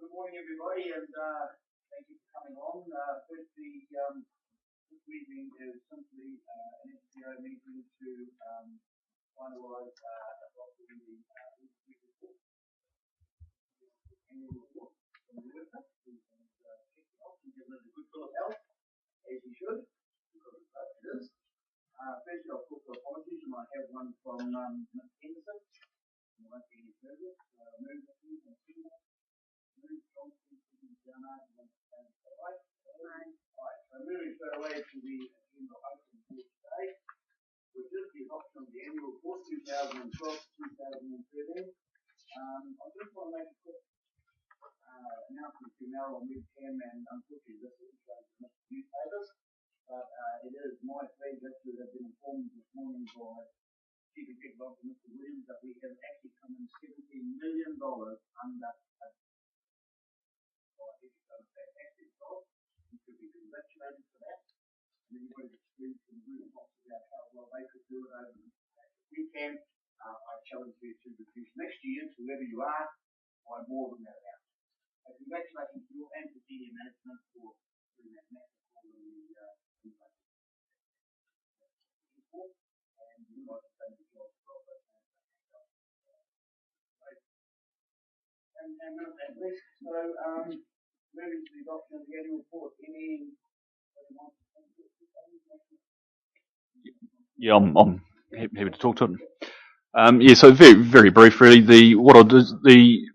Good morning, everybody, and thank you for coming along. Firstly, this meeting is simply an SPO meeting to finalise adopting the report. Annual report from the worker, who can check it off and give it a good bill of health, as you should, because it is. Firstly, I'll talk for apologies. You might have one from Ms. Henderson. There won't be any further. So moving straight away to the agenda item for today, which is the adoption of the annual report 2012-2013. I just want to make a quick announcement to Meryl on webcam, and unfortunately this is in the newspapers, but it is my pleasure to have been informed this morning by Chief Executive Officer Mr. Williams that we have actually come in $17 million under. Should be congratulated for that. And everybody's experienced in the room talks about how well they could do it over the weekend. I challenge you to reduce next year to wherever you are by more than that amount. So congratulations to you and to senior management for doing that massive call in the and you might have done the job as well. And with that list, so moving to the adoption of the annual report. Yeah, I'm happy to talk to it. Yeah, so very brief, really.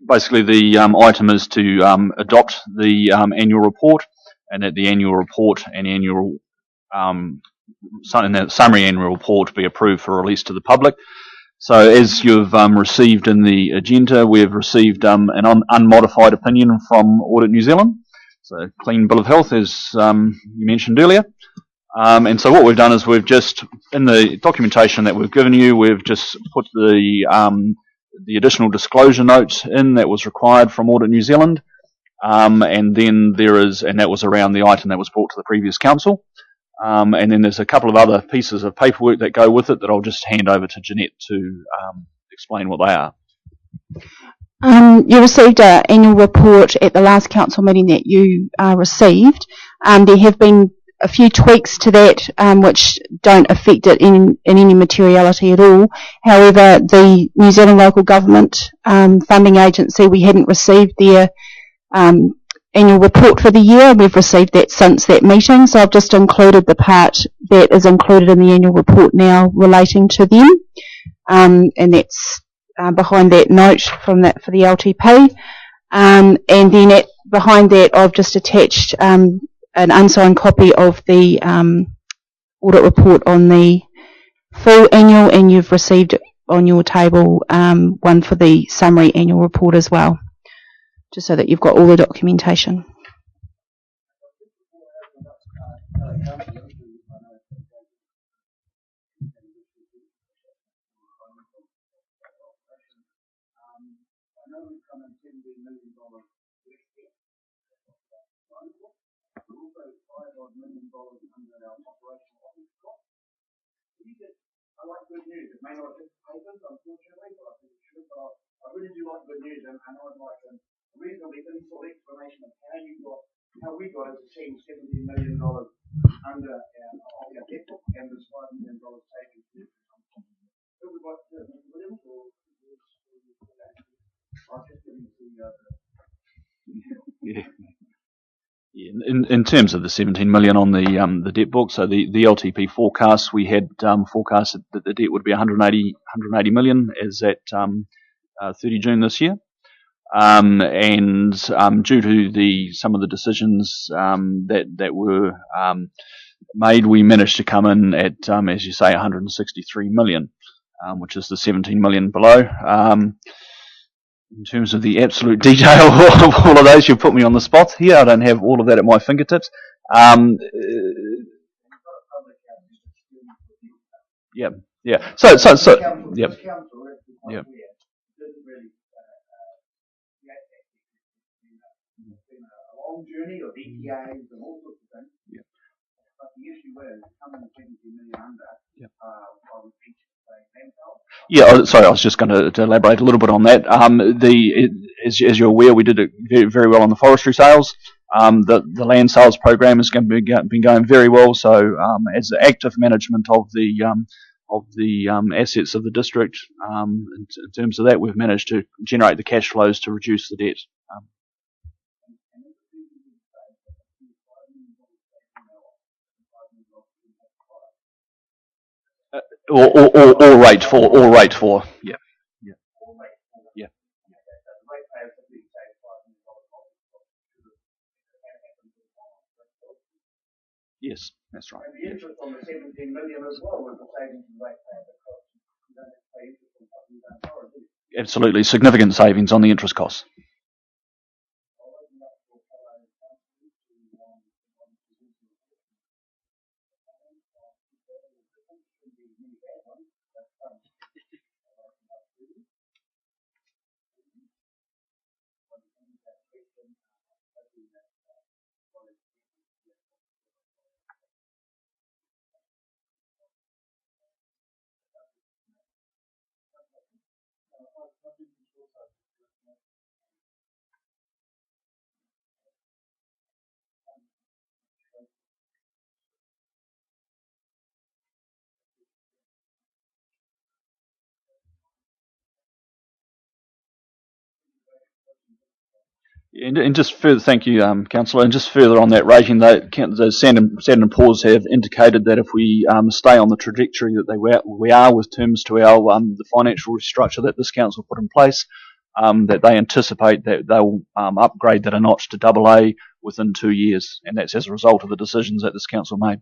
Basically the item is to adopt the annual report, and that the annual report and annual summary annual report be approved for release to the public. So, as you've received in the agenda, we've received an unmodified opinion from Audit New Zealand. So, clean bill of health, as you mentioned earlier. And so what we've done is we've just, in the documentation that we've given you, we've just put the additional disclosure note in that was required from Audit New Zealand. And then and that was around the item that was brought to the previous council. And then there's a couple of other pieces of paperwork that go with it that I'll just hand over to Jeanette to explain what they are. You received an annual report at the last council meeting that you received. There have been a few tweaks to that which don't affect it in any materiality at all. However, the New Zealand Local Government Funding Agency, we hadn't received their annual report for the year. We've received that since that meeting, so I've just included the part that is included in the annual report now relating to them, and that's behind that note from that for the LTP. And then behind that, I've just attached an unsigned copy of the audit report on the full annual, and you've received on your table one for the summary annual report as well, just so that you've got all the documentation. I like good news. It may not have happened, unfortunately, but I think it should. But I really do like good news, and I would like a reasonably in-full explanation of how we got as a team $17 million under our debt book and this $5 million savings. Who would like to do it? Mr. Williams, or I'll just give you Yeah. Yeah, in terms of the 17 million on the debt book, so the LTP forecast, we had forecasted that the debt would be 180 million as at 30 June this year. And due to some of the decisions that were made, we managed to come in at, as you say, 163 million, which is the 17 million below. In terms of the absolute detail of all of those, you've put me on the spot here. I don't have all of that at my fingertips. Yeah. So, yeah. Yeah. Long journey of EPAs and all sorts of things. Yeah. But the issue is coming 70 million under. Yeah. I would think Yeah, sorry, I was just going to elaborate a little bit on that. as you're aware, we did it very, very well on the forestry sales. The land sales program has been going very well. So as the active management of the assets of the district, in terms of that, we've managed to generate the cash flows to reduce the debt. Or rate for, yeah. Yeah. Yes, that's right. And the interest on the 17 million as well with the savings and rate payers across. You don't have to pay interest on something you don't borrow, do you? Absolutely, significant savings on the interest costs. And just further, thank you, Councillor. And just further on that rating, the Standard & Poor's have indicated that if we stay on the trajectory that we are with terms to our the financial restructure that this council put in place, that they anticipate that they'll upgrade that a notch to AA within 2 years, and that's as a result of the decisions that this council made.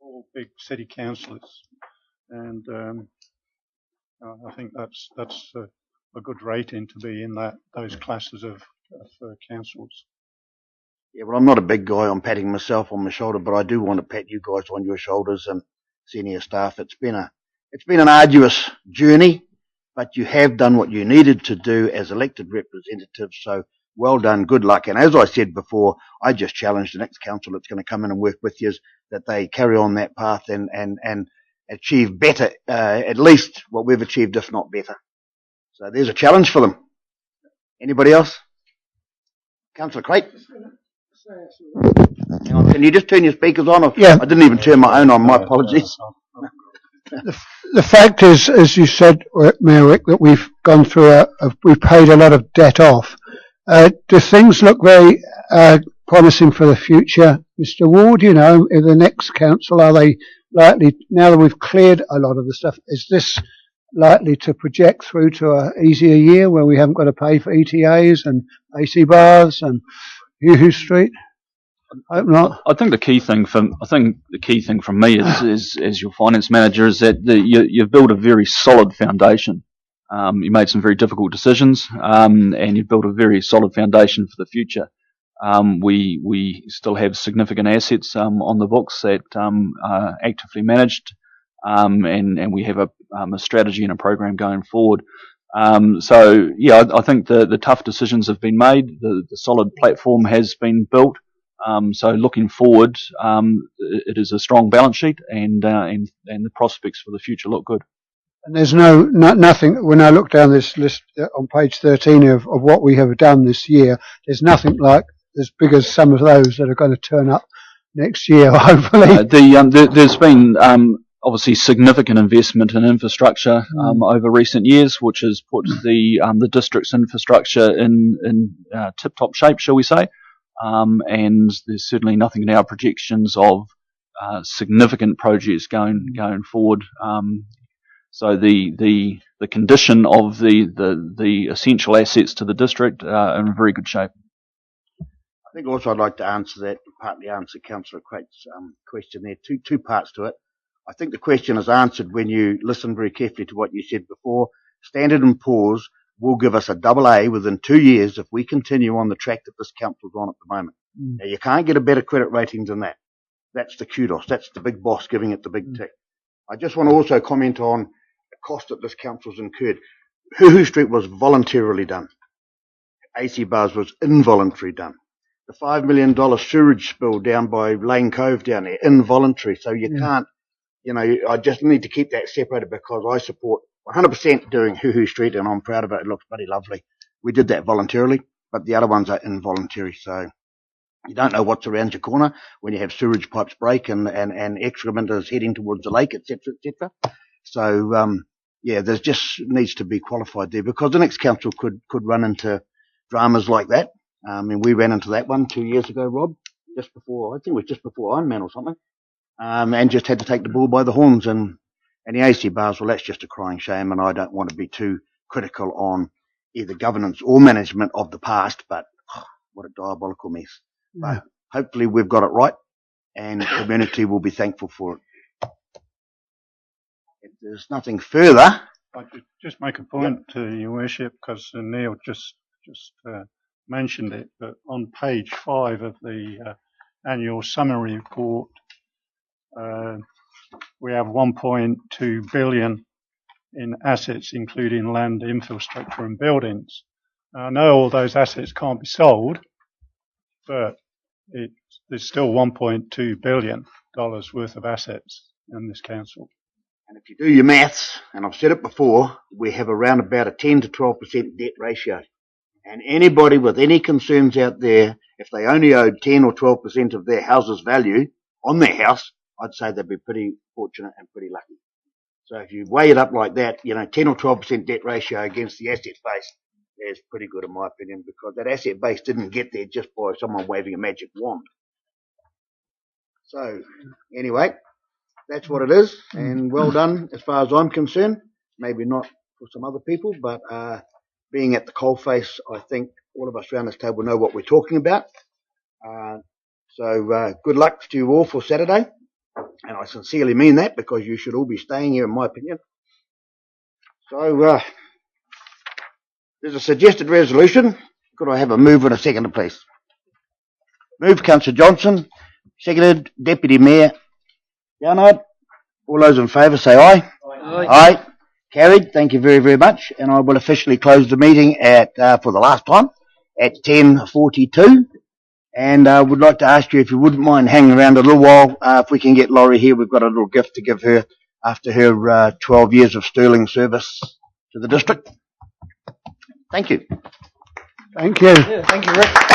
All big city councillors, and I think that's a good rating to be in those classes of councils. Yeah, well, I'm not a big guy on patting myself on the shoulder, but I do want to pat you guys on your shoulders and senior staff. It's been an arduous journey, but you have done what you needed to do as elected representatives. So well done, good luck. And as I said before, I just challenge the next council that's going to come in and work with you that they carry on that path and achieve better, at least what we've achieved, if not better. So there's a challenge for them. Anybody else? Councillor Craig? Hang on, can you just turn your speakers on? Yeah. I didn't even turn my own on. My apologies. The fact is, as you said, Mayor Rick, that we've gone through we've paid a lot of debt off. Do things look very promising for the future, Mr. Ward? You know, in the next council, are they likely, now that we've cleared a lot of the stuff, is this likely to project through to an easier year where we haven't got to pay for ETAs and AC bars and Yoo-Hoo Street? I hope not. I think the key thing from me is as your finance manager is that you've built a very solid foundation. You made some very difficult decisions, and you've built a very solid foundation for the future. We still have significant assets on the books that are actively managed, and we have a strategy and a program going forward. So yeah, I think the tough decisions have been made. The solid platform has been built. So looking forward, it is a strong balance sheet, and the prospects for the future look good. And there's nothing, when I look down this list on page 13 of what we have done this year, there's nothing like as big as some of those that are going to turn up next year, hopefully. There's been obviously significant investment in infrastructure over recent years, which has put the district's infrastructure in tip-top shape, shall we say. And there's certainly nothing in our projections of significant projects going forward. So the condition of the essential assets to the district are in very good shape. I think also I'd like to answer that, partly answer Councillor Craig's question there. Two parts to it. I think the question is answered when you listen very carefully to what you said before. Standard & Poor's will give us a AA within 2 years if we continue on the track that this council's on at the moment. Now, you can't get a better credit rating than that. That's the kudos. That's the big boss giving it the big tick. I just want to also comment on the cost that this council's incurred. Huhu Street was voluntarily done. AC Bars was involuntary done. The $5 million sewerage spill down by Lane Cove down there, involuntary. So you can't, I just need to keep that separated because I support 100% doing Huhu Street and I'm proud of it. It looks bloody lovely. We did that voluntarily, but the other ones are involuntary. So you don't know what's around your corner when you have sewage pipes break and excrement is heading towards the lake, etc., etc. So, there's just needs to be qualified there because the next council could run into dramas like that. We ran into that one 2 years ago, Rob, I think it was just before Ironman or something, and just had to take the bull by the horns. And the AC Bars, well, that's just a crying shame, and I don't want to be too critical on either governance or management of the past, but what a diabolical mess. But hopefully we've got it right, and the community will be thankful for it. If there's nothing further, I could just make a point to Your Worship, because Neil just mentioned it, but on page 5 of the annual summary report, we have 1.2 billion in assets, including land, infrastructure and buildings. I know all those assets can't be sold, but there's still $1.2 billion worth of assets in this council. and if you do your maths, and I've said it before, we have around about a 10 to 12% debt ratio. And anybody with any concerns out there, if they only owed 10 or 12% of their house's value on their house, I'd say they'd be pretty fortunate and pretty lucky. So if you weigh it up like that, 10 or 12% debt ratio against the asset base is pretty good in my opinion, because that asset base didn't get there just by someone waving a magic wand. So anyway, that's what it is, and well done as far as I'm concerned. Maybe not for some other people, but being at the coalface, I think all of us around this table know what we're talking about. So good luck to you all for Saturday, and I sincerely mean that, because you should all be staying here in my opinion. So there's a suggested resolution. Could I have a move and a second, please? Moved, Councillor Johnson. Seconded, Deputy Mayor Yarnard. All those in favour say aye. Aye. Aye. Carried. Thank you very, very much. And I will officially close the meeting at for the last time at 10:42. And I would like to ask you if you wouldn't mind hanging around a little while. If we can get Laurie here, we've got a little gift to give her after her 12 years of sterling service to the district. Thank you. Thank you. Yeah, thank you, Rick.